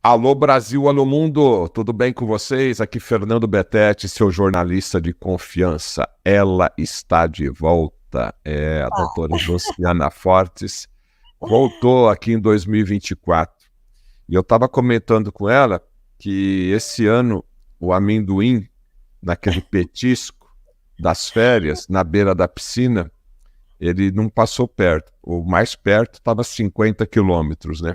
Alô Brasil, alô mundo, tudo bem com vocês? Aqui Fernando Betete, seu jornalista de confiança. Ela está de volta, a doutora Luciana Fortes, voltou aqui em 2024. E eu estava comentando com ela que esse ano o amendoim, naquele petisco das férias, na beira da piscina, ele não passou perto. O mais perto estava 50 quilômetros, né?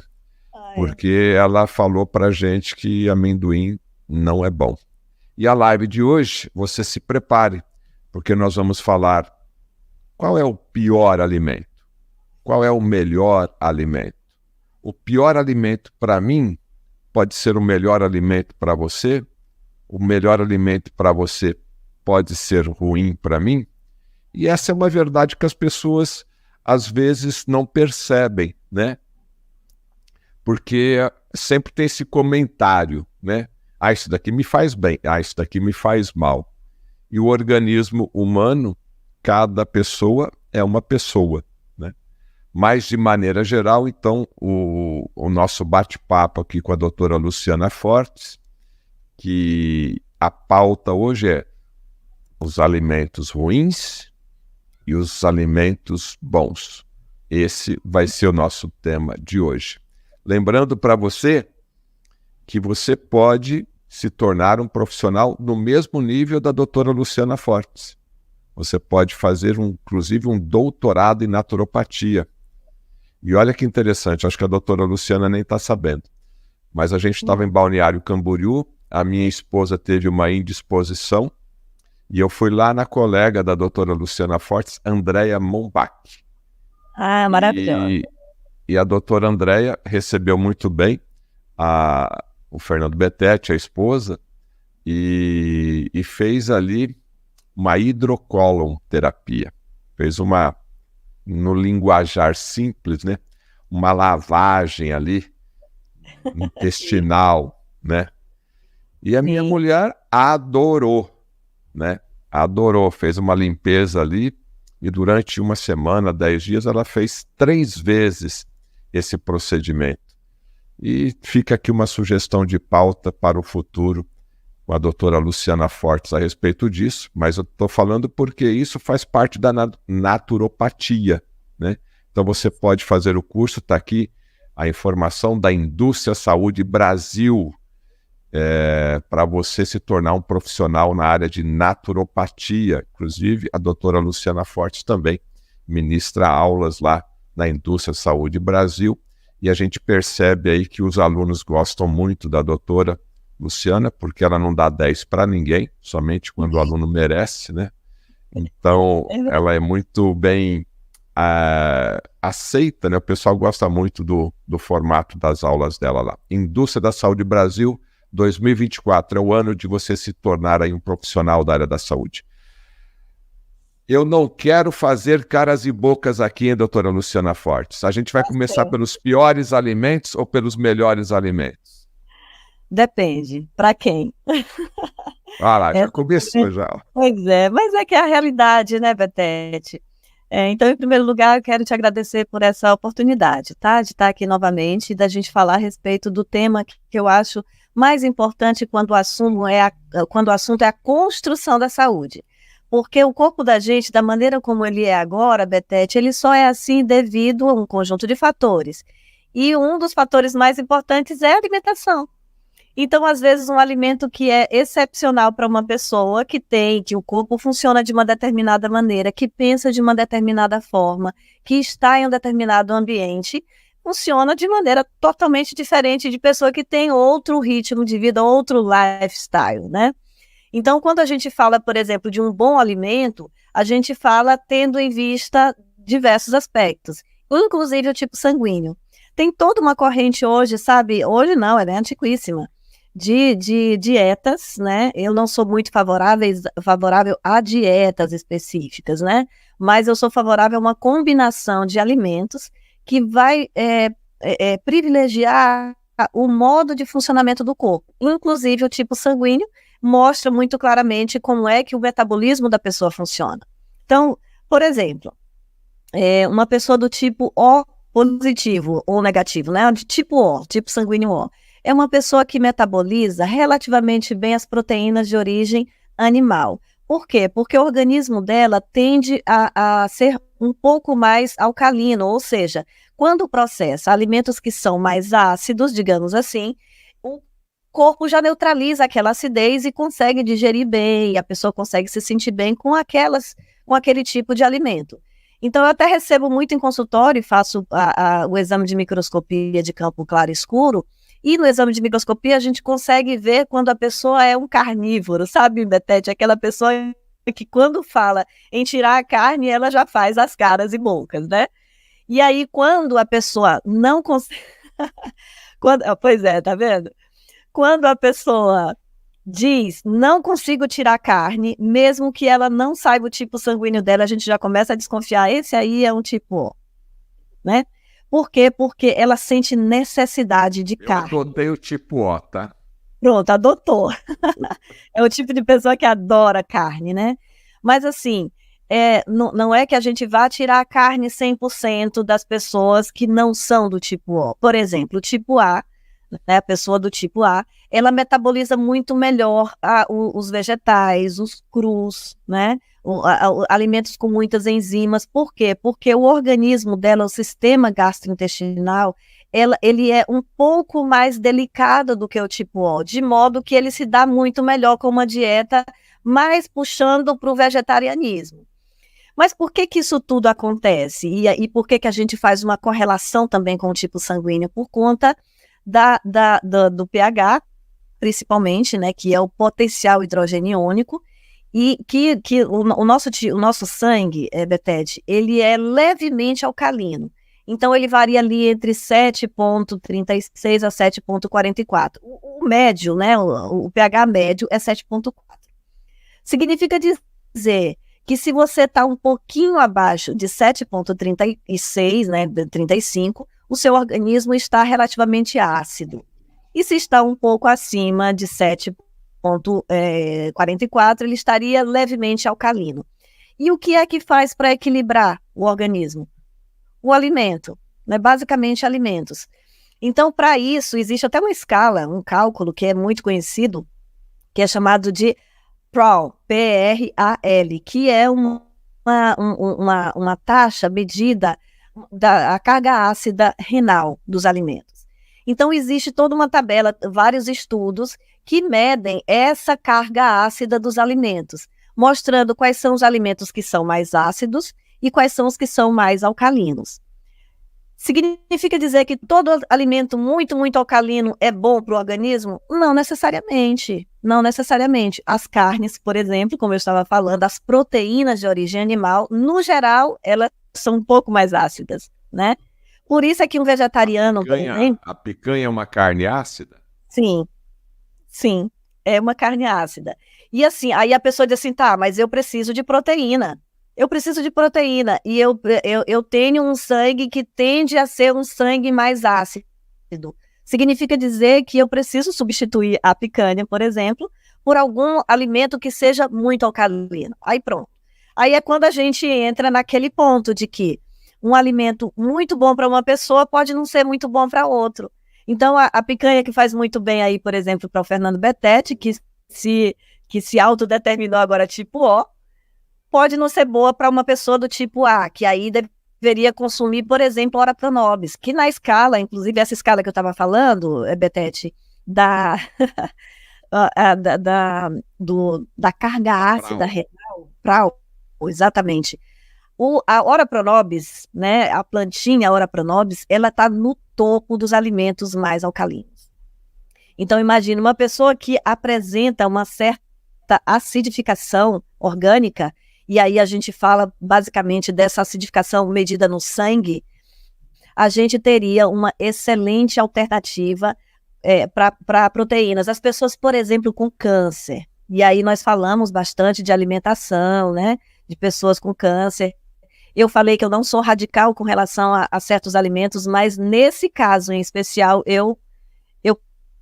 Porque ela falou pra gente que amendoim não é bom. E a live de hoje, você se prepare, porque nós vamos falar qual é o pior alimento, qual é o melhor alimento. O pior alimento para mim pode ser o melhor alimento para você, o melhor alimento para você pode ser ruim para mim, e essa é uma verdade que as pessoas às vezes não percebem, né? Porque sempre tem esse comentário, né? Ah, isso daqui me faz bem, ah, isso daqui me faz mal. E o organismo humano, cada pessoa é uma pessoa, né? Mas, de maneira geral, então, o nosso bate-papo aqui com a doutora Luciana Fortes, que a pauta hoje é os alimentos ruins e os alimentos bons. Esse vai ser o nosso tema de hoje. Lembrando para você que você pode se tornar um profissional no mesmo nível da doutora Luciana Fortes. Você pode fazer, inclusive, um doutorado em naturopatia. E olha que interessante, acho que a doutora Luciana nem está sabendo. Mas a gente estava em Balneário Camboriú, a minha esposa teve uma indisposição, e eu fui lá na colega da doutora Luciana Fortes, Andréia Mombach. Ah, maravilhoso. E a doutora Andréia recebeu muito bem o Fernando Betete, a esposa, e fez ali uma hidrocolon terapia. Fez uma, no linguajar simples, né? Uma lavagem ali, intestinal, né? E a minha mulher adorou, né? Adorou, fez uma limpeza ali, e durante uma semana, 10 dias, ela fez 3 vezes esse procedimento. E fica aqui uma sugestão de pauta para o futuro com a doutora Luciana Fortes a respeito disso, mas eu estou falando porque isso faz parte da naturopatia, né? Então você pode fazer o curso, está aqui a informação da Indústria Saúde Brasil, para você se tornar um profissional na área de naturopatia. Inclusive, a doutora Luciana Fortes também ministra aulas lá na Indústria Saúde Brasil, e a gente percebe aí que os alunos gostam muito da doutora Luciana, porque ela não dá 10 para ninguém, somente quando o aluno merece, né? Então, ela é muito bem aceita, né? O pessoal gosta muito do formato das aulas dela lá. Indústria da Saúde Brasil 2024 é o ano de você se tornar aí um profissional da área da saúde. Eu não quero fazer caras e bocas aqui, hein, doutora Luciana Fortes? A gente vai começar pelos piores alimentos ou pelos melhores alimentos? Depende. Para quem? Ah lá, já começou já. Pois é, mas é que é a realidade, né, Betete? Então, em primeiro lugar, eu quero te agradecer por essa oportunidade, tá? De estar aqui novamente e da gente falar a respeito do tema que eu acho mais importante quando o assunto é a construção da saúde. Porque o corpo da gente, da maneira como ele é agora, Betete, ele só é assim devido a um conjunto de fatores. E um dos fatores mais importantes é a alimentação. Então, às vezes, um alimento que é excepcional para uma pessoa que o corpo funciona de uma determinada maneira, que pensa de uma determinada forma, que está em um determinado ambiente, funciona de maneira totalmente diferente de pessoa que tem outro ritmo de vida, outro lifestyle, né? Então, quando a gente fala, por exemplo, de um bom alimento, a gente fala tendo em vista diversos aspectos, inclusive o tipo sanguíneo. Tem toda uma corrente hoje, sabe? Hoje não, ela é antiquíssima, de dietas, né? Eu não sou muito favorável a dietas específicas, né? Mas eu sou favorável a uma combinação de alimentos que vai privilegiar o modo de funcionamento do corpo, inclusive o tipo sanguíneo, mostra muito claramente como é que o metabolismo da pessoa funciona. Então, por exemplo, uma pessoa do tipo O positivo ou negativo, né? De tipo O, tipo sanguíneo O. é uma pessoa que metaboliza relativamente bem as proteínas de origem animal. Por quê? Porque o organismo dela tende a ser um pouco mais alcalino, ou seja, quando processa alimentos que são mais ácidos, digamos assim, o corpo já neutraliza aquela acidez e consegue digerir bem, a pessoa consegue se sentir bem com aquele tipo de alimento. Então, eu até recebo muito em consultório e faço o exame de microscopia de campo claro e escuro, e no exame de microscopia a gente consegue ver quando a pessoa é um carnívoro, sabe, Betete? Aquela pessoa que quando fala em tirar a carne, ela já faz as caras e bocas, né? E aí, quando a pessoa não consegue... Pois é, tá vendo? Quando a pessoa diz, não consigo tirar carne, mesmo que ela não saiba o tipo sanguíneo dela, a gente já começa a desconfiar, esse aí é um tipo O, né? Por quê? Porque ela sente necessidade de carne. Eu adotei o tipo O, tá? Pronto, adotou. É o tipo de pessoa que adora carne, né? Mas assim, não é que a gente vá tirar a carne 100% das pessoas que não são do tipo O. Por exemplo, o tipo A, né, a pessoa do tipo A, ela metaboliza muito melhor os vegetais, os crus, né? Alimentos com muitas enzimas. Por quê? Porque o organismo dela, o sistema gastrointestinal, ele é um pouco mais delicado do que o tipo O, de modo que ele se dá muito melhor com uma dieta mais puxando para o vegetarianismo. Mas por que isso tudo acontece? E por que a gente faz uma correlação também com o tipo sanguíneo? Por conta do pH, principalmente, né, que é o potencial hidrogeniônico, e que o nosso sangue, Betete, ele é levemente alcalino. Então, ele varia ali entre 7,36 a 7,44. O médio, né, o pH médio é 7,4. Significa dizer que se você está um pouquinho abaixo de 7,36, né, 35, o seu organismo está relativamente ácido. E se está um pouco acima de 7,44, ele estaria levemente alcalino. E o que é que faz para equilibrar o organismo? O alimento, né? Basicamente alimentos. Então, para isso, existe até uma escala, um cálculo que é muito conhecido, que é chamado de PRAL, P-R-A-L, que é uma taxa medida da carga ácida renal dos alimentos. Então, existe toda uma tabela, vários estudos que medem essa carga ácida dos alimentos, mostrando quais são os alimentos que são mais ácidos e quais são os que são mais alcalinos. Significa dizer que todo alimento muito, muito alcalino é bom para o organismo? Não necessariamente. Não necessariamente. As carnes, por exemplo, como eu estava falando, as proteínas de origem animal, no geral, elas são um pouco mais ácidas, né? Por isso é que um vegetariano, por exemplo... A picanha é uma carne ácida? Sim, sim, é uma carne ácida. E assim, aí a pessoa diz assim, tá, mas eu preciso de proteína. Eu preciso de proteína e eu tenho um sangue que tende a ser um sangue mais ácido. Significa dizer que eu preciso substituir a picanha, por exemplo, por algum alimento que seja muito alcalino. Aí pronto. Aí é quando a gente entra naquele ponto de que um alimento muito bom para uma pessoa pode não ser muito bom para outro. Então, a picanha que faz muito bem aí, por exemplo, para o Fernando Betete, que se autodeterminou agora tipo O, pode não ser boa para uma pessoa do tipo A, que aí deveria consumir, por exemplo, ora pronobis, que na escala, inclusive essa escala que eu estava falando, Betete, da carga ácida renal, PRAL, exatamente. A ora pronobis, né, a plantinha ora pronobis, ela está no topo dos alimentos mais alcalinos. Então, imagine uma pessoa que apresenta uma certa acidificação orgânica, e aí a gente fala basicamente dessa acidificação medida no sangue, a gente teria uma excelente alternativa para proteínas. As pessoas, por exemplo, com câncer, e aí nós falamos bastante de alimentação, né, de pessoas com câncer. Eu falei que eu não sou radical com relação a certos alimentos, mas nesse caso em especial, eu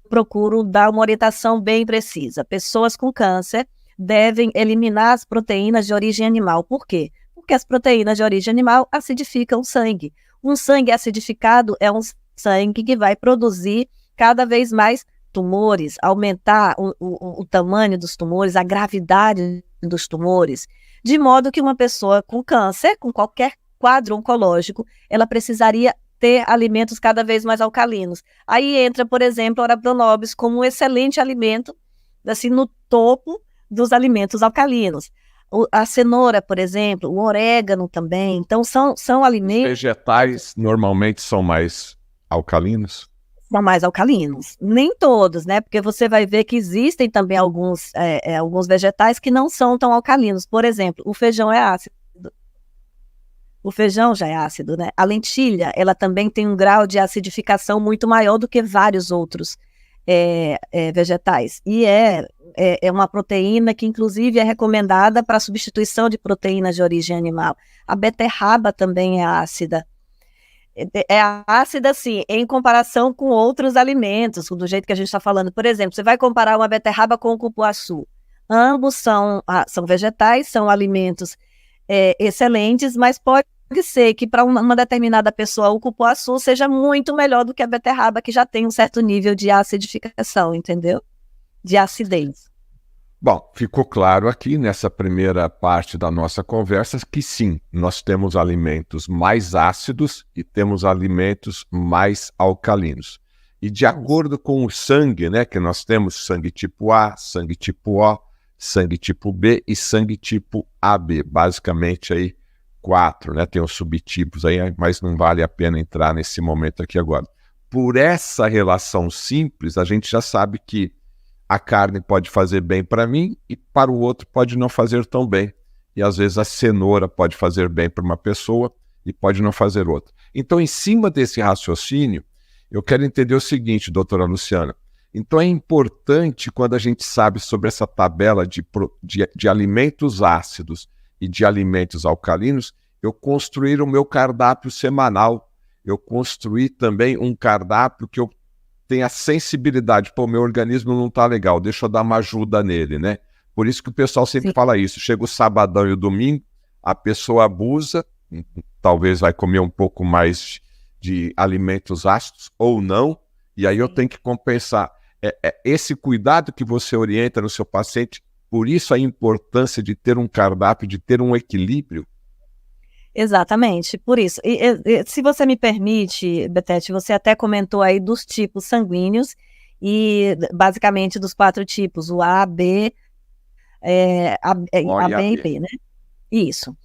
procuro dar uma orientação bem precisa. Pessoas com câncer devem eliminar as proteínas de origem animal. Por quê? Porque as proteínas de origem animal acidificam o sangue. Um sangue acidificado é um sangue que vai produzir cada vez mais tumores, aumentar o tamanho dos tumores, a gravidade dos tumores, de modo que uma pessoa com câncer, com qualquer quadro oncológico, ela precisaria ter alimentos cada vez mais alcalinos. Aí entra, por exemplo, a Ora Pronobis como um excelente alimento, assim, no topo dos alimentos alcalinos. A cenoura, por exemplo, o orégano também. Então, são alimentos... Os vegetais normalmente são mais alcalinos? São mais alcalinos. Nem todos, né? Porque você vai ver que existem também alguns vegetais que não são tão alcalinos. Por exemplo, o feijão é ácido. O feijão já é ácido, né? A lentilha, ela também tem um grau de acidificação muito maior do que vários outros vegetais. E é uma proteína que, inclusive, é recomendada para substituição de proteínas de origem animal. A beterraba também é ácida. É ácida, assim, em comparação com outros alimentos, do jeito que a gente está falando. Por exemplo, você vai comparar uma beterraba com o cupuaçu. Ambos são vegetais, são alimentos excelentes, mas pode ser que para uma determinada pessoa o cupuaçu seja muito melhor do que a beterraba, que já tem um certo nível de acidificação, entendeu? De acidez. Bom, ficou claro aqui nessa primeira parte da nossa conversa que sim, nós temos alimentos mais ácidos e temos alimentos mais alcalinos. E de acordo com o sangue, né, que nós temos sangue tipo A, sangue tipo O, sangue tipo B e sangue tipo AB, basicamente aí 4, né? Tem os subtipos aí, mas não vale a pena entrar nesse momento aqui agora. Por essa relação simples, a gente já sabe que a carne pode fazer bem para mim e para o outro pode não fazer tão bem. E às vezes a cenoura pode fazer bem para uma pessoa e pode não fazer outra. Então, em cima desse raciocínio, eu quero entender o seguinte, doutora Luciana. Então é importante, quando a gente sabe sobre essa tabela de alimentos ácidos e de alimentos alcalinos, eu construir o meu cardápio semanal. Eu construir também um cardápio que eu tenha sensibilidade. Pô, meu organismo não está legal, deixa eu dar uma ajuda nele, né? Por isso que o pessoal sempre fala isso. Chega o sabadão e o domingo, a pessoa abusa, talvez vai comer um pouco mais de alimentos ácidos ou não, e aí eu tenho que compensar. Esse cuidado que você orienta no seu paciente, por isso a importância de ter um cardápio, de ter um equilíbrio. Exatamente, por isso. E se você me permite, Betete, você até comentou aí dos tipos sanguíneos e basicamente dos 4 tipos, o A, B, A, B e B, né? Isso.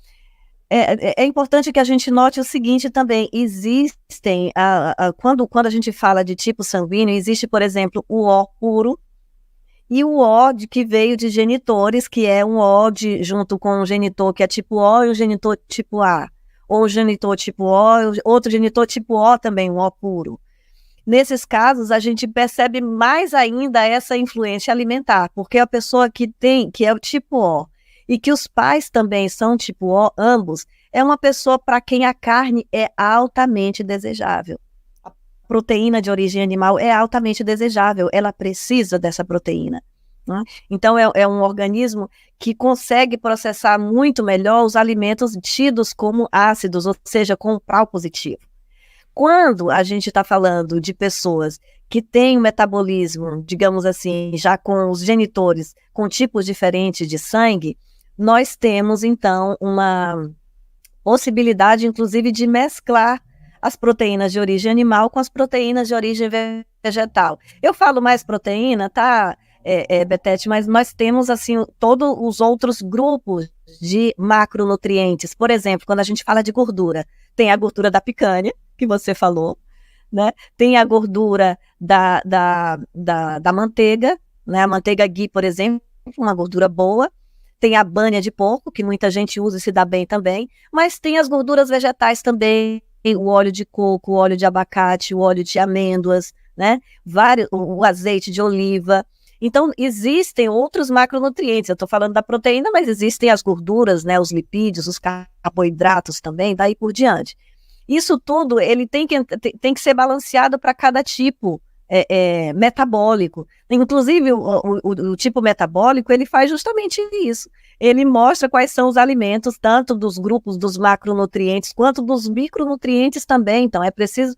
É importante que a gente note o seguinte também, existem, quando a gente fala de tipo sanguíneo, existe, por exemplo, o O puro e o O que veio de genitores, que é um O junto com um genitor que é tipo O e o genitor tipo A, ou o genitor tipo O, outro genitor tipo O também, um O puro. Nesses casos, a gente percebe mais ainda essa influência alimentar, porque a pessoa que é o tipo O, e que os pais também são tipo O, ambos, é uma pessoa para quem a carne é altamente desejável. A proteína de origem animal é altamente desejável, ela precisa dessa proteína, né? Então, é um organismo que consegue processar muito melhor os alimentos tidos como ácidos, ou seja, com o PRAL positivo. Quando a gente está falando de pessoas que têm um metabolismo, digamos assim, já com os genitores, com tipos diferentes de sangue, nós temos, então, uma possibilidade, inclusive, de mesclar as proteínas de origem animal com as proteínas de origem vegetal. Eu falo mais proteína, tá, Betete, mas nós temos, assim, todos os outros grupos de macronutrientes. Por exemplo, quando a gente fala de gordura, tem a gordura da picanha, que você falou, né? Tem a gordura da manteiga, né? A manteiga ghee, por exemplo, uma gordura boa. Tem a banha de porco, que muita gente usa e se dá bem também, mas tem as gorduras vegetais também, o óleo de coco, o óleo de abacate, o óleo de amêndoas, né? O azeite de oliva. Então, existem outros macronutrientes. Eu estou falando da proteína, mas existem as gorduras, né? Os lipídios, os carboidratos também, daí por diante. Isso tudo, ele tem que ser balanceado para cada tipo metabólico. Inclusive, o tipo metabólico, ele faz justamente isso. Ele mostra quais são os alimentos, tanto dos grupos dos macronutrientes, quanto dos micronutrientes também. Então, é preciso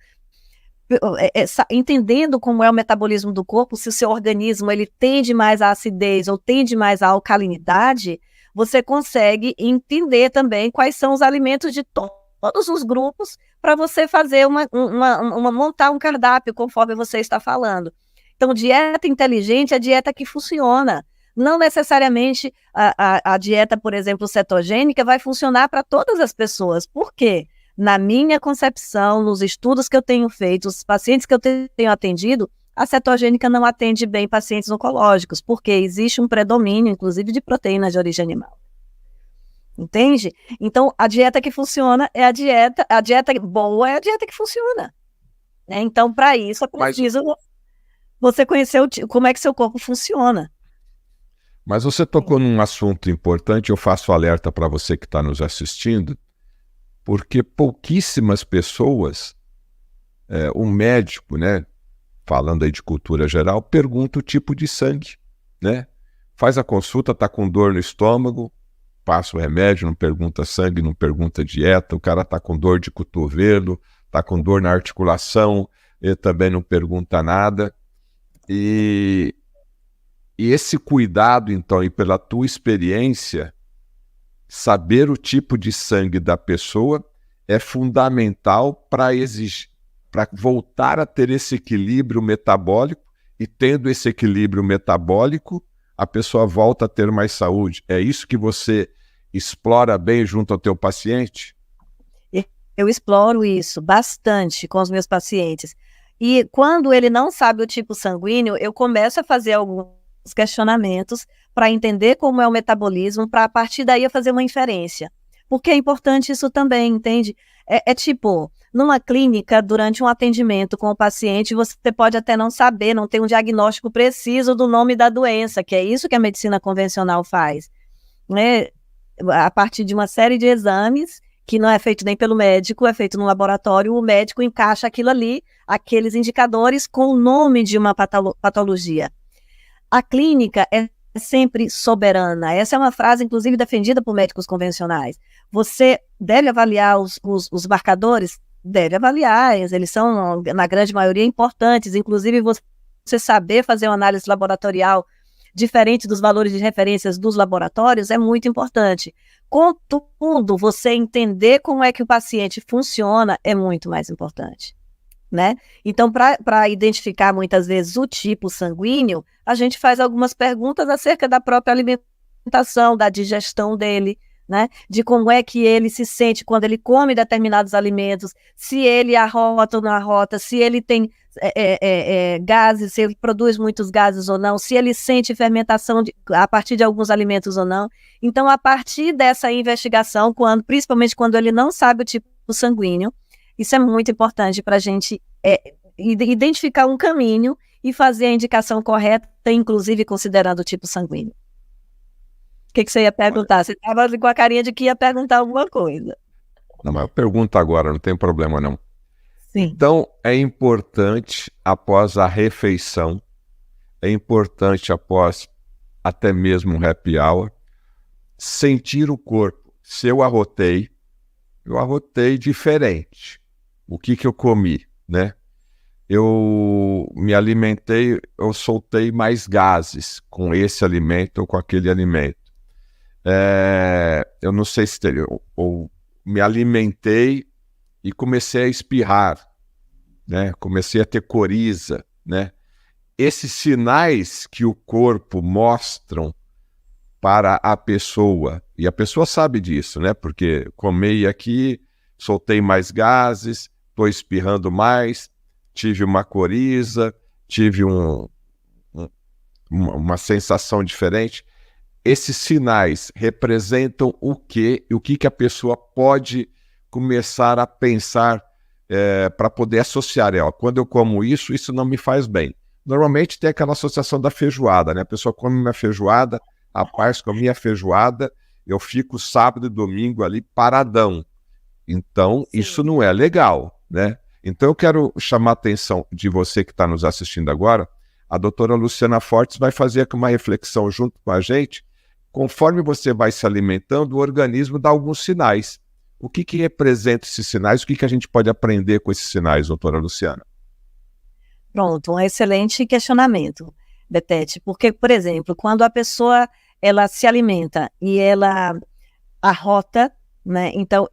entendendo como é o metabolismo do corpo, se o seu organismo ele tende mais à acidez ou tende mais à alcalinidade, você consegue entender também quais são os alimentos de todos os grupos para você fazer montar um cardápio conforme você está falando. Então, dieta inteligente é a dieta que funciona. Não necessariamente a dieta, por exemplo, cetogênica vai funcionar para todas as pessoas. Por quê? Na minha concepção, nos estudos que eu tenho feito, os pacientes que eu tenho atendido, a cetogênica não atende bem pacientes oncológicos, porque existe um predomínio, inclusive, de proteínas de origem animal. Entende? Então, a dieta que funciona é a dieta boa é a dieta que funciona. Né? Então, para isso, é preciso você conhecer como é que seu corpo funciona. Mas você tocou num assunto importante, eu faço alerta para você que está nos assistindo, porque pouquíssimas pessoas, um médico, né, falando aí de cultura geral, pergunta o tipo de sangue, né? Faz a consulta, está com dor no estômago, passa o remédio, não pergunta sangue, não pergunta dieta, o cara está com dor de cotovelo, está com dor na articulação, ele também não pergunta nada. E esse cuidado, então, e pela tua experiência, saber o tipo de sangue da pessoa é fundamental para voltar a ter esse equilíbrio metabólico, e tendo esse equilíbrio metabólico, a pessoa volta a ter mais saúde. É isso que você explora bem junto ao teu paciente? Eu exploro isso bastante com os meus pacientes. E quando ele não sabe o tipo sanguíneo, eu começo a fazer alguns questionamentos para entender como é o metabolismo, para a partir daí eu fazer uma inferência. Porque é importante isso também, entende? Tipo, numa clínica, durante um atendimento com o paciente, você pode até não saber, não ter um diagnóstico preciso do nome da doença, que é isso que a medicina convencional faz. Né? A partir de uma série de exames, que não é feito nem pelo médico, é feito no laboratório, o médico encaixa aquilo ali, aqueles indicadores com o nome de uma patologia. A clínica é sempre soberana. Essa é uma frase, inclusive, defendida por médicos convencionais. Você deve avaliar os marcadores? Deve avaliar, eles são, na grande maioria, importantes. Inclusive, você saber fazer uma análise laboratorial diferente dos valores de referências dos laboratórios é muito importante. Contudo, você entender como é que o paciente funciona é muito mais importante. Né? Então, para identificar muitas vezes o tipo sanguíneo, a gente faz algumas perguntas acerca da própria alimentação, da digestão dele, né? De como é que ele se sente quando ele come determinados alimentos, se ele arrota ou não arrota, se ele tem gases, se ele produz muitos gases ou não, se ele sente fermentação a partir de alguns alimentos ou não. Então, a partir dessa investigação, principalmente quando ele não sabe o tipo sanguíneo, isso é muito importante para a gente identificar um caminho e fazer a indicação correta, inclusive considerando o tipo sanguíneo. O que você ia perguntar? Você estava com a carinha de que ia perguntar alguma coisa. Não, mas eu pergunto agora, não tem problema não. Sim. Então, é importante após a refeição, é importante após até mesmo um happy hour, sentir o corpo. Se eu arrotei diferente. O que eu comi, né? Eu me alimentei, eu soltei mais gases com esse alimento ou com aquele alimento. Eu não sei se ou me alimentei e comecei a espirrar, né? Comecei a ter coriza, né? Esses sinais que o corpo mostram para a pessoa, e a pessoa sabe disso, né? Porque comei aqui, soltei mais gases, estou espirrando mais, tive uma coriza, tive uma sensação diferente. Esses sinais representam o quê? E o que a pessoa pode começar a pensar para poder associar ela. Quando eu como isso não me faz bem. Normalmente tem aquela associação da feijoada, né? A pessoa come uma feijoada, rapaz, comi a feijoada, eu fico sábado e domingo ali paradão. Então, sim, isso não é legal, né? Então, eu quero chamar a atenção de você que está nos assistindo agora. A doutora Luciana Fortes vai fazer aqui uma reflexão junto com a gente. Conforme você vai se alimentando, o organismo dá alguns sinais. O que representa esses sinais? O que a gente pode aprender com esses sinais, doutora Luciana? Pronto, um excelente questionamento, Betete, porque, por exemplo, quando a pessoa ela se alimenta e ela arrota, né? Então,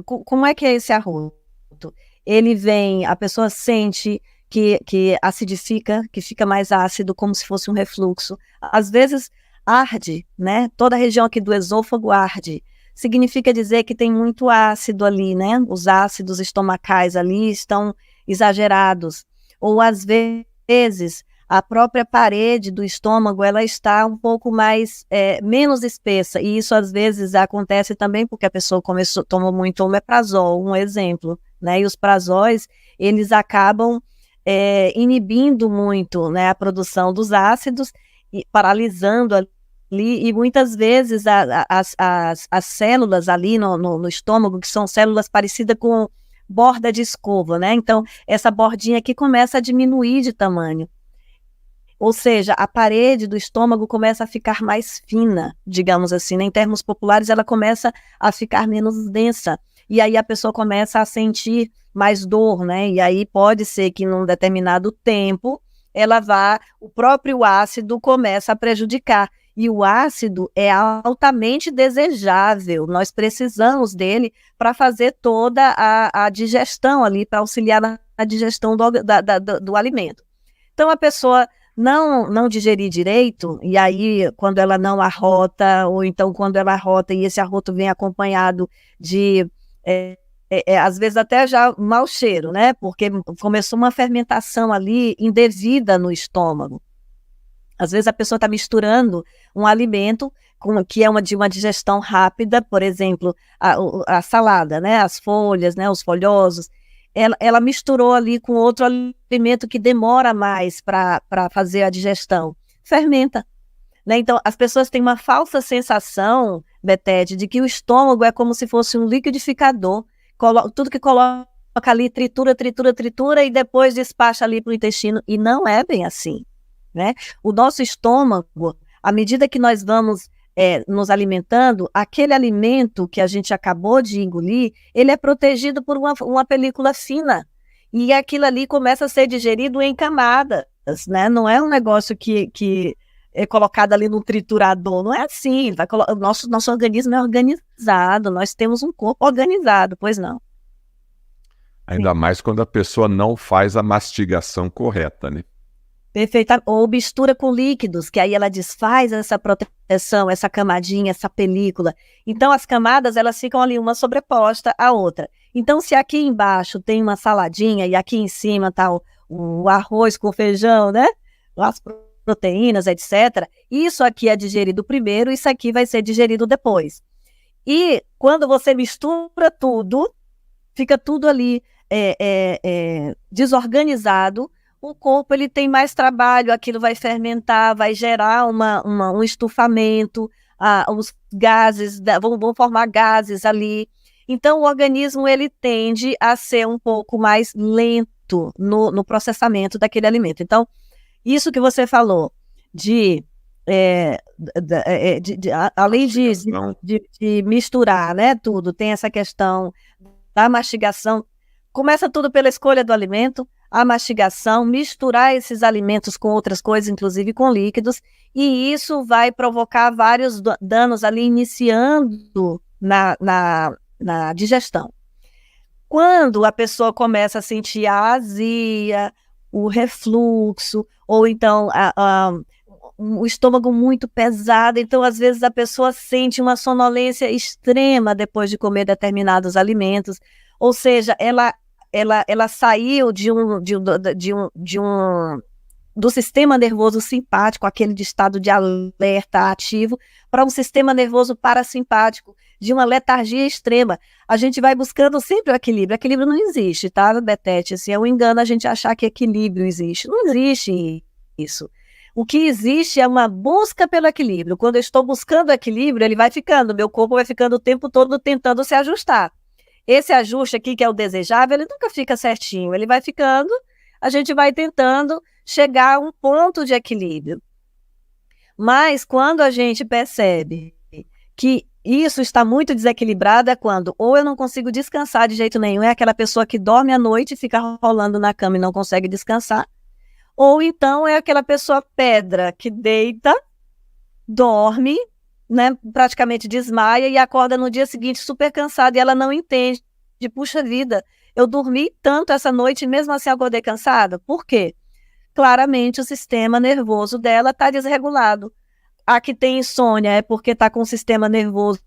como é que é esse arroto? Ele vem, a pessoa sente que acidifica, que fica mais ácido, como se fosse um refluxo. Às vezes arde, né? Toda a região aqui do esôfago arde. Significa dizer que tem muito ácido ali, né? Os ácidos estomacais ali estão exagerados. Ou às vezes a própria parede do estômago ela está um pouco mais menos espessa, e isso às vezes acontece também porque a pessoa tomou muito omeprazol, um exemplo, né? E os prazóis eles acabam inibindo muito, né, a produção dos ácidos e paralisando ali, e muitas vezes as células ali no estômago, que são células parecidas com borda de escova, né? Então essa bordinha aqui começa a diminuir de tamanho. Ou seja, a parede do estômago começa a ficar mais fina, digamos assim, né? Em termos populares, ela começa a ficar menos densa. E aí a pessoa começa a sentir mais dor, né? E aí pode ser que num determinado tempo o próprio ácido começa a prejudicar. E o ácido é altamente desejável, nós precisamos dele para fazer toda a digestão ali, para auxiliar na digestão do alimento. Então a pessoa não digerir direito, e aí quando ela não arrota, ou então quando ela arrota e esse arroto vem acompanhado de, às vezes até já mau cheiro, né? Porque começou uma fermentação ali indevida no estômago. Às vezes a pessoa está misturando um alimento que é de uma digestão rápida, por exemplo, a salada, né? As folhas, né? Os folhosos. Ela misturou ali com outro alimento que demora mais para fazer a digestão. Fermenta. Né? Então, as pessoas têm uma falsa sensação, Betete, de que o estômago é como se fosse um liquidificador. Tudo que coloca ali, tritura, tritura, tritura, e depois despacha ali para o intestino. E não é bem assim. Né? O nosso estômago, à medida que nós vamos nos alimentando, aquele alimento que a gente acabou de engolir, ele é protegido por uma película fina, e aquilo ali começa a ser digerido em camadas, né? Não é um negócio que é colocado ali no triturador, não é assim, nosso organismo é organizado, nós temos um corpo organizado, pois não. Ainda Sim. mais quando a pessoa não faz a mastigação correta, né? Perfeita, ou mistura com líquidos, que aí ela desfaz essa proteção, essa camadinha, essa película. Então as camadas elas ficam ali uma sobreposta à outra. Então se aqui embaixo tem uma saladinha e aqui em cima tá o arroz com feijão, né? As proteínas, etc. Isso aqui é digerido primeiro, isso aqui vai ser digerido depois. E quando você mistura tudo, fica tudo ali desorganizado. O corpo ele tem mais trabalho, aquilo vai fermentar, vai gerar um estufamento, os gases, vão formar gases ali. Então, o organismo ele tende a ser um pouco mais lento no processamento daquele alimento. Então, isso que você falou, além de misturar, né, tudo, tem essa questão da mastigação, começa tudo pela escolha do alimento, a mastigação, misturar esses alimentos com outras coisas, inclusive com líquidos, e isso vai provocar vários danos ali, iniciando na digestão. Quando a pessoa começa a sentir a azia, o refluxo, ou então o estômago muito pesado, então às vezes a pessoa sente uma sonolência extrema depois de comer determinados alimentos, ou seja, ela saiu do sistema nervoso simpático, aquele de estado de alerta ativo, para um sistema nervoso parasimpático, de uma letargia extrema. A gente vai buscando sempre o equilíbrio. Equilíbrio não existe, tá, Betete? Assim, é um engano a gente achar que equilíbrio existe. Não existe isso. O que existe é uma busca pelo equilíbrio. Quando eu estou buscando o equilíbrio, ele vai ficando, meu corpo vai ficando o tempo todo tentando se ajustar. Esse ajuste aqui, que é o desejável, ele nunca fica certinho, ele vai ficando, a gente vai tentando chegar a um ponto de equilíbrio. Mas quando a gente percebe que isso está muito desequilibrado é quando ou eu não consigo descansar de jeito nenhum, é aquela pessoa que dorme à noite e fica rolando na cama e não consegue descansar, ou então é aquela pessoa pedra que deita, dorme, né, praticamente desmaia e acorda no dia seguinte super cansada e ela não entende, puxa vida, eu dormi tanto essa noite e mesmo assim acordei cansada. Por quê? Claramente o sistema nervoso dela está desregulado. A que tem insônia é porque está com o sistema nervoso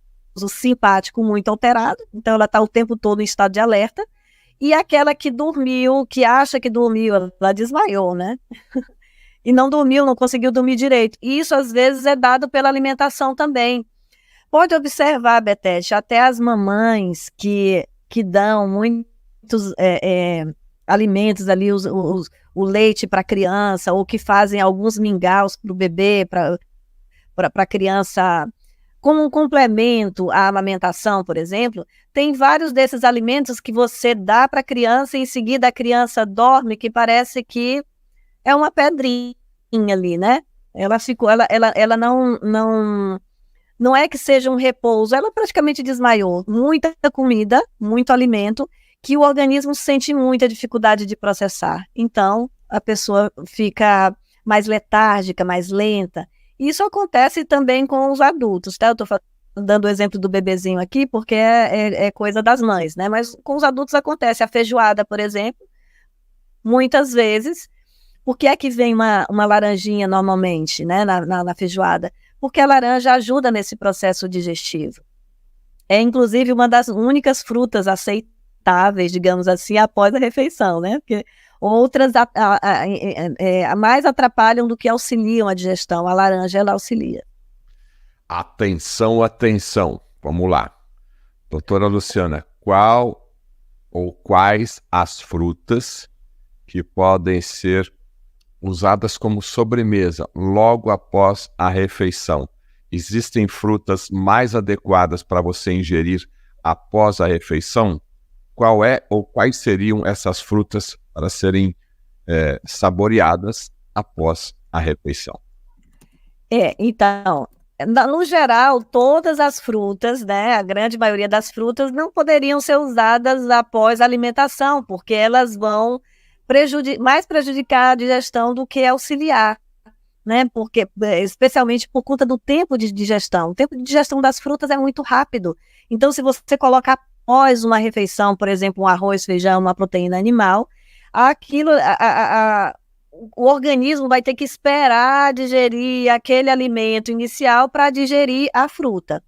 simpático muito alterado, então ela está o tempo todo em estado de alerta, e aquela que dormiu, que acha que dormiu, ela desmaiou, né? E não dormiu, não conseguiu dormir direito. E isso, às vezes, é dado pela alimentação também. Pode observar, Betete, até as mamães que dão muitos alimentos ali, o leite para a criança, ou que fazem alguns mingaus para o bebê, para a criança, como um complemento à amamentação, por exemplo, tem vários desses alimentos que você dá para a criança e em seguida a criança dorme, que parece que é uma pedrinha ali, né? Ela não é que seja um repouso, ela praticamente desmaiou. Muita comida, muito alimento, que o organismo sente muita dificuldade de processar. Então, a pessoa fica mais letárgica, mais lenta. Isso acontece também com os adultos, tá? Eu estou dando o exemplo do bebezinho aqui, porque é coisa das mães, né? Mas com os adultos acontece. A feijoada, por exemplo, muitas vezes. Por que é que vem uma laranjinha normalmente, né, na feijoada? Porque a laranja ajuda nesse processo digestivo. É, inclusive, uma das únicas frutas aceitáveis, digamos assim, após a refeição, né? Porque outras mais atrapalham do que auxiliam a digestão. A laranja, ela auxilia. Atenção, atenção. Vamos lá. Doutora Luciana, qual ou quais as frutas que podem ser usadas como sobremesa logo após a refeição? Existem frutas mais adequadas para você ingerir após a refeição? Qual é ou quais seriam essas frutas para serem saboreadas após a refeição? Então, no geral, todas as frutas, né, a grande maioria das frutas não poderiam ser usadas após a alimentação, porque elas vão mais prejudicar a digestão do que auxiliar, né? Porque, especialmente por conta do tempo de digestão. O tempo de digestão das frutas é muito rápido. Então, se você colocar após uma refeição, por exemplo, um arroz, feijão, uma proteína animal, aquilo, o organismo vai ter que esperar digerir aquele alimento inicial para digerir a fruta.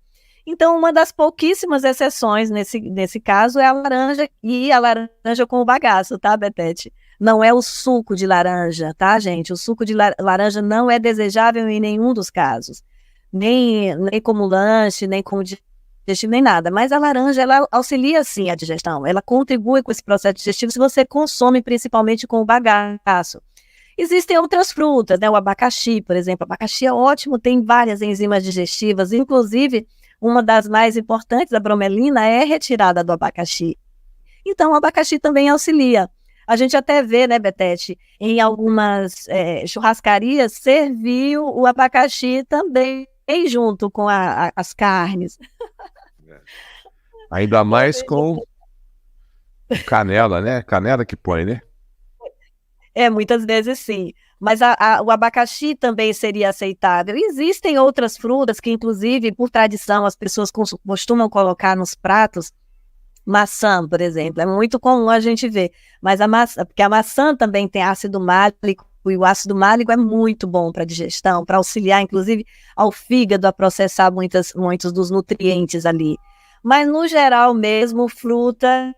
Então, uma das pouquíssimas exceções nesse caso é a laranja, e a laranja com o bagaço, tá, Betete? Não é o suco de laranja, tá, gente? O suco de laranja não é desejável em nenhum dos casos. Nem como lanche, nem como digestivo, nem nada. Mas a laranja, ela auxilia, sim, a digestão. Ela contribui com esse processo digestivo se você consome principalmente com o bagaço. Existem outras frutas, né? O abacaxi, por exemplo. O abacaxi é ótimo, tem várias enzimas digestivas, inclusive uma das mais importantes, a bromelina, é retirada do abacaxi. Então, o abacaxi também auxilia. A gente até vê, né, Betete, em algumas churrascarias, serviu o abacaxi também junto com as carnes. Ainda mais com canela, né? Canela que põe, né? Muitas vezes sim. Mas o abacaxi também seria aceitável. Existem outras frutas que, inclusive, por tradição, as pessoas costumam colocar nos pratos. Maçã, por exemplo, é muito comum a gente ver, mas porque a maçã também tem ácido málico, e o ácido málico é muito bom para a digestão, para auxiliar, inclusive, ao fígado a processar muitos dos nutrientes ali. Mas, no geral mesmo, fruta,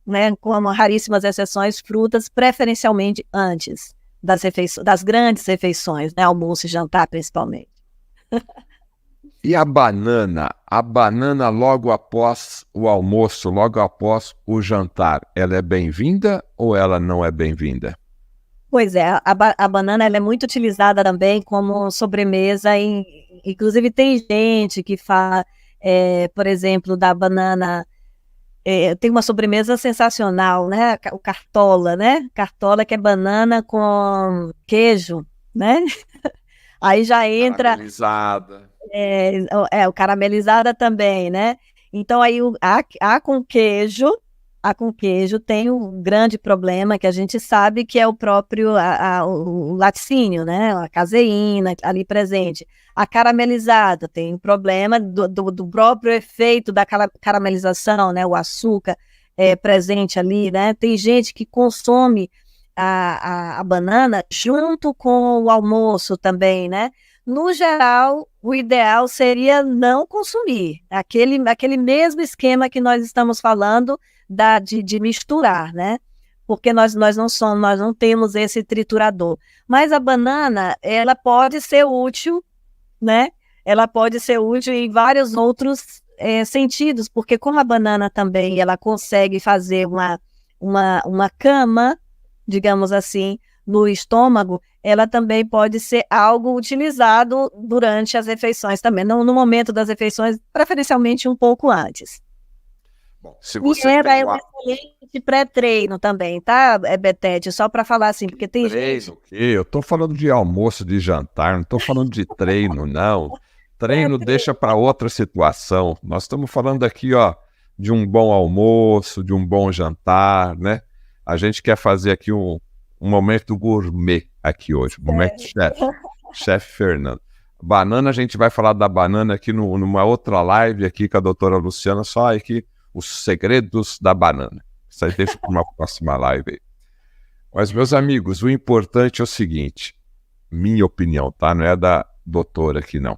né, com raríssimas exceções, frutas preferencialmente antes das grandes refeições, né, almoço e jantar principalmente. E a banana? A banana logo após o almoço, logo após o jantar, ela é bem-vinda ou ela não é bem-vinda? Pois é, a banana ela é muito utilizada também como sobremesa, inclusive tem gente que fala, por exemplo, da banana, tem uma sobremesa sensacional, né? O cartola, né? Cartola que é banana com queijo, né? Aí já entra... Caramelizada. O caramelizada também, né? Então aí a com queijo tem um grande problema que a gente sabe que é o próprio o laticínio, né? A caseína ali presente. A caramelizada tem um problema do próprio efeito da caramelização, né? O açúcar presente ali, né? Tem gente que consome a banana junto com o almoço também, né? No geral, o ideal seria não consumir aquele mesmo esquema que nós estamos falando de misturar, né? Porque nós não temos esse triturador. Mas a banana, ela pode ser útil, né? Ela pode ser útil em vários outros sentidos, porque como a banana também, ela consegue fazer uma cama, digamos assim, no estômago, ela também pode ser algo utilizado durante as refeições também, não no momento das refeições, preferencialmente um pouco antes. Bom, se você é um excelente pré-treino também, tá, Betete? Só para falar assim, porque tem treino, eu estou falando de almoço, de jantar, não estou falando de treino, não. Treino deixa para outra situação. Nós estamos falando aqui, ó, de um bom almoço, de um bom jantar, né? A gente quer fazer aqui um momento gourmet aqui hoje, momento chefe Fernando. Banana, a gente vai falar da banana aqui numa outra live aqui com a doutora Luciana, só aqui os segredos da banana. Isso aí deixa para uma próxima live aí. Mas, meus amigos, o importante é o seguinte, minha opinião, tá? Não é da doutora aqui, não.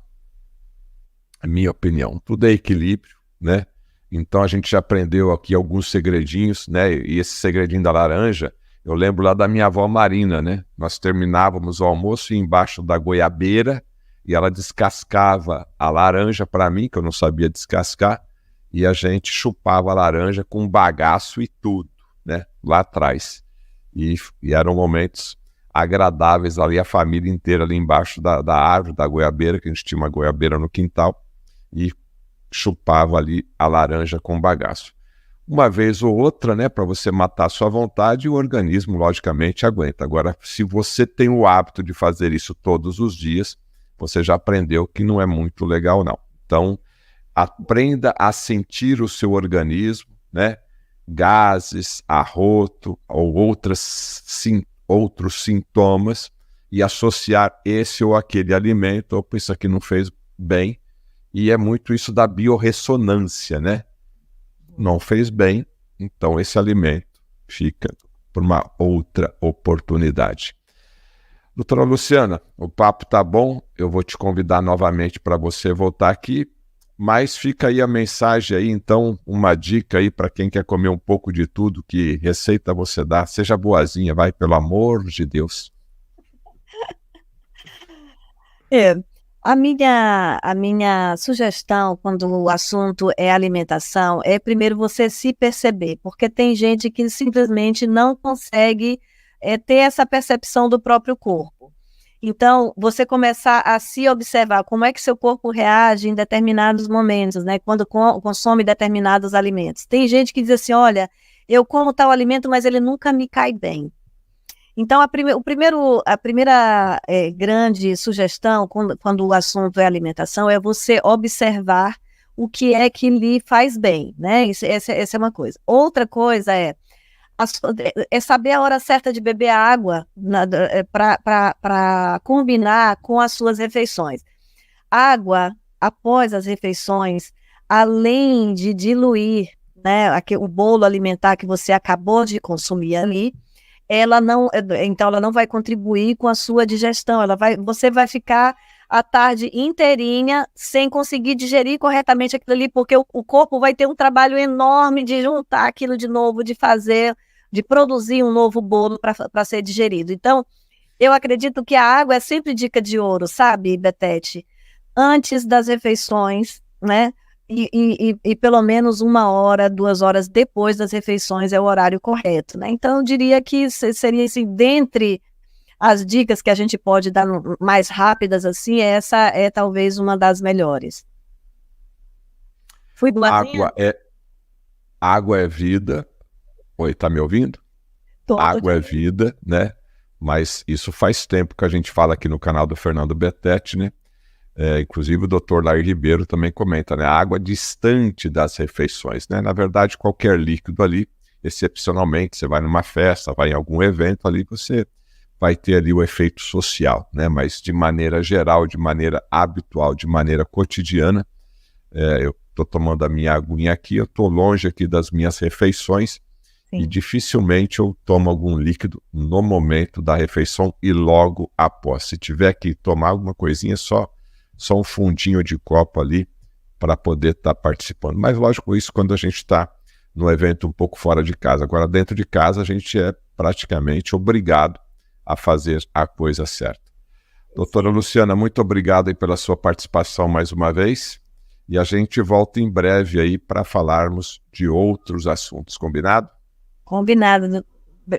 A minha opinião, tudo é equilíbrio, né? Então a gente já aprendeu aqui alguns segredinhos, né? E esse segredinho da laranja, eu lembro lá da minha avó Marina, né? Nós terminávamos o almoço embaixo da goiabeira e ela descascava a laranja para mim, que eu não sabia descascar, e a gente chupava a laranja com bagaço e tudo, né? Lá atrás. E eram momentos agradáveis ali, a família inteira ali embaixo da árvore da goiabeira, que a gente tinha uma goiabeira no quintal, e chupava ali a laranja com bagaço. Uma vez ou outra, né, para você matar a sua vontade, o organismo, logicamente, aguenta. Agora, se você tem o hábito de fazer isso todos os dias, você já aprendeu que não é muito legal, não. Então, aprenda a sentir o seu organismo, né? Gases, arroto ou outros sintomas e associar esse ou aquele alimento, opa, isso aqui não fez bem, e é muito isso da biorressonância, né? Não fez bem, então esse alimento fica por uma outra oportunidade. Doutora Luciana, o papo tá bom, eu vou te convidar novamente para você voltar aqui, mas fica aí a mensagem aí, então, uma dica aí para quem quer comer um pouco de tudo, que receita você dá, seja boazinha, vai, pelo amor de Deus. A minha sugestão, quando o assunto é alimentação, é primeiro você se perceber, porque tem gente que simplesmente não consegue ter essa percepção do próprio corpo. Então, você começar a se observar como é que seu corpo reage em determinados momentos, né? Quando consome determinados alimentos. Tem gente que diz assim, olha, eu como tal alimento, mas ele nunca me cai bem. Então, a primeira grande sugestão, quando o assunto é alimentação, é você observar o que é que lhe faz bem, né? Essa é uma coisa. Outra coisa é saber a hora certa de beber água para combinar com as suas refeições. Água, após as refeições, além de diluir, né, o bolo alimentar que você acabou de consumir ali, ela não vai contribuir com a sua digestão, você vai ficar a tarde inteirinha sem conseguir digerir corretamente aquilo ali, porque o corpo vai ter um trabalho enorme de juntar aquilo de novo, de produzir um novo bolo para ser digerido. Então, eu acredito que a água é sempre dica de ouro, sabe, Betete? Antes das refeições, né? E pelo menos 1 hora, 2 horas depois das refeições é o horário correto, né? Então, eu diria que seria assim, dentre as dicas que a gente pode dar mais rápidas assim, essa é talvez uma das melhores. Fui boazinha? Água é vida. Oi, tá me ouvindo? Água é vida, né? Mas isso faz tempo que a gente fala aqui no canal do Fernando Betete, né? Inclusive o doutor Lair Ribeiro também comenta, né? A água distante das refeições, né? Na verdade, qualquer líquido ali, excepcionalmente, você vai numa festa, vai em algum evento ali, você vai ter ali o efeito social, né? Mas de maneira geral, de maneira habitual, de maneira cotidiana, eu estou tomando a minha aguinha aqui, eu estou longe aqui das minhas refeições. Sim. E dificilmente eu tomo algum líquido no momento da refeição e logo após. Se tiver que tomar alguma coisinha, só um fundinho de copo ali para poder estar participando. Mas lógico, isso quando a gente está num evento um pouco fora de casa. Agora, dentro de casa, a gente é praticamente obrigado a fazer a coisa certa. Doutora Luciana, muito obrigado aí pela sua participação mais uma vez. E a gente volta em breve aí para falarmos de outros assuntos. Combinado? Combinado.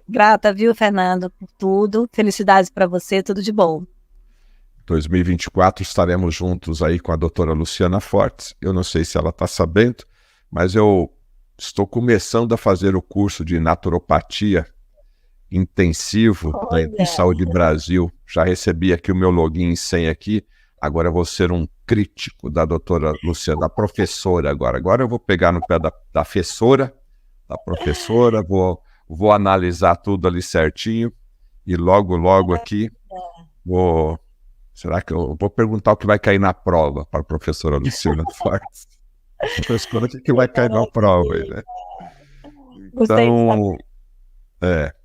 Grata, viu, Fernando, por tudo. Felicidades para você, tudo de bom. 2024 estaremos juntos aí com a doutora Luciana Fortes. Eu não sei se ela está sabendo, mas eu estou começando a fazer o curso de naturopatia intensivo da InduSaúde Brasil. Já recebi aqui o meu login e senha aqui. Agora eu vou ser um crítico da doutora Luciana, da professora agora. Agora eu vou pegar no pé da professora, vou analisar tudo ali certinho e logo aqui será que eu vou perguntar o que vai cair na prova para a professora Luciana Fortes? Professora, o que vai cair na prova aí, né? Então,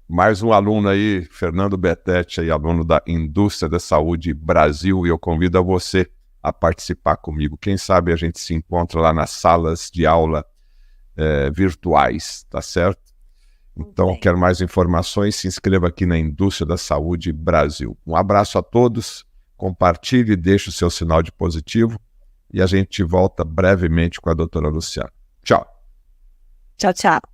mais um aluno aí, Fernando Betete, aí, aluno da Indústria da Saúde Brasil, e eu convido a você a participar comigo. Quem sabe a gente se encontra lá nas salas de aula virtuais, tá certo? Então, quer mais informações? Se inscreva aqui na Indústria da Saúde Brasil. Um abraço a todos, compartilhe, deixe o seu sinal de positivo e a gente volta brevemente com a doutora Luciana. Tchau. Tchau, tchau.